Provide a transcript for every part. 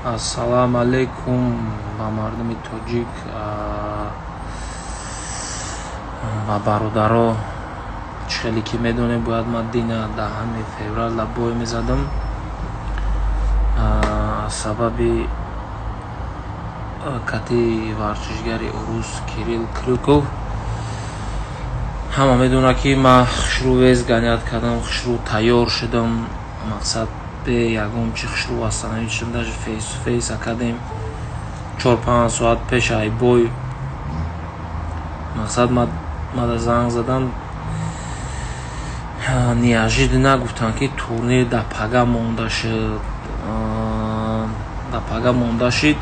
Ассалому алейкум ба мардуми тоҷик ва бародаро. Хеле ки медонем бояд ман дина 10 феврал бой мезадам сабаби кати варзишгари урус Кирилл Крюков. ҳама медонад ки ман хушрӯвез ганият кардам, хушрӯ тайёр шудам. мақсад ягон чи хушрӯ вастанавӣ шудам даже фейс ту фейс академ 4-5 соат пеш ай бой. мақсад мада занг задам, неожиданно гуфтанд ки турнир дар пага монда шид.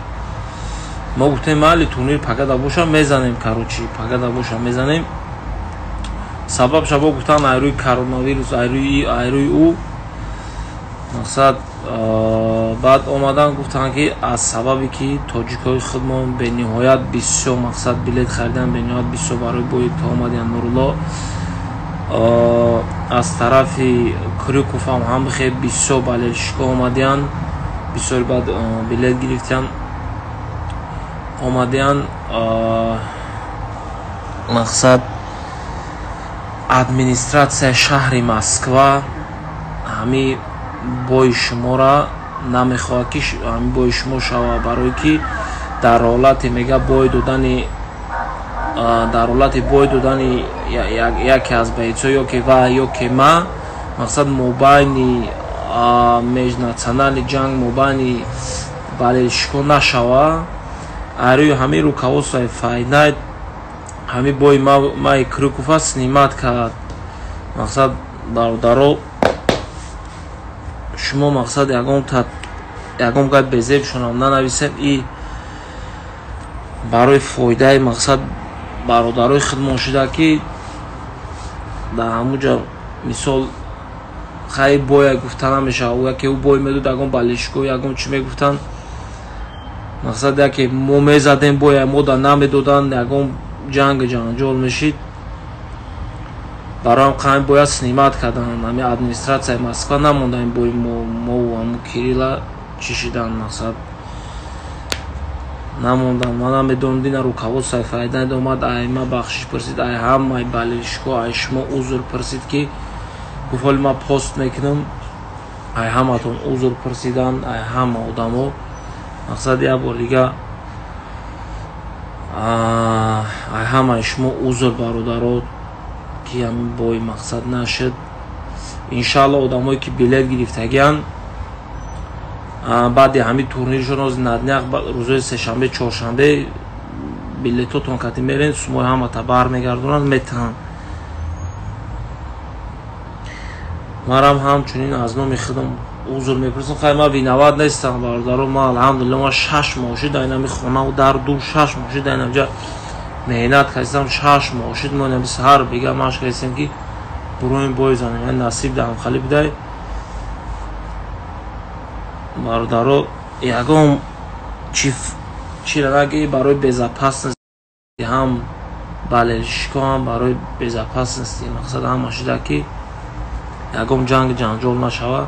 мо гуфтем майли турнир пагада боша мезанем, карочи пагада боша мезанем. сабаб шабо гуфтанд айрӯи коронавирус, айрӯи ӯ. мақсад баъд омадан гуфтанд ки аз сабаби ки тоҷикои худмон бениҳоят бисёр мақсад билет харидан, бениҳоят бисёр барои бои то омадиянд. Нурулло аз тарафи Крюков ҳам хеле бисёр балешко омадиянд, бисёр баъд билет гирифтиянд омадиянд. мақсад администратсияи шаҳри Москва ҳамин бои шуморо намехоҳад ки ҳамин бои шумо шава, барое ки дар ҳолати мега бой додани яке аз баъисҳо ё ки ва ё ки ма, мақсад мобайни межнационали ҷанг мобайни балешко нашава. айрӯи ҳамин руководствои файнайт ҳамин бои маи Крюкова снимат кард. мақсад бародаро шумо мақсад ягон гап безеб шунам нанависем. и барои фоидаи мақсад бародарои хидмон шуда ки дар ҳамунҷо мисол хайр боя гуфта намешавад. яке ӯ бой медод ягон балешко ягон чӣ мегуфтанд, мақсад яке мо мезадем боя мода намедоданд, ягон ҷанги ҷанҷол мешид. бароям қайм бояд снимат карданд. ҳамин администратсияи Москва намонда ин бои мо ҳамун Кирилла чӣ шиданд, мақсад намонданд. ман намедонам дина руководствои файдайт омад, ай ма бахшиш пурсид, ай ҳамаи балешко, ай шумо узр пурсид ки гуфт ҳоли ман пост мекунам, ай ҳаматон узр пурсиданд, ай ҳама одамо. мақсад як бор дига ай ҳамаи шумо узр бародаро ки ҳамин бои мақсад нашид. иншаалло одамое ки билет гирифтагиянд баъди ҳамин турниршон рози надняк рӯзои сешанбе чоршанбе билетотон кати мерен, сумои ҳамата бармегардонанд, метаҳанд. марам ҳамчунин аз номи худам узр мепурсам. хай ман бинавад нестам бародаро, ман алҳамдулилла ман 6 моҳ шид дар инами хонаву дар дур 6 моҳ шид дар инамҷа меҳнат кардам. 6 моҳ шид мо инами саҳар бега машқ кардем ки буроин бой занем. насиб дар ҳамхали будай бародаро. ягон чираги барои безопасности ҳам балешко ҳам барои безопасности мақсад ҳама шуда ки ягон ҷанги ҷанҷол нашава.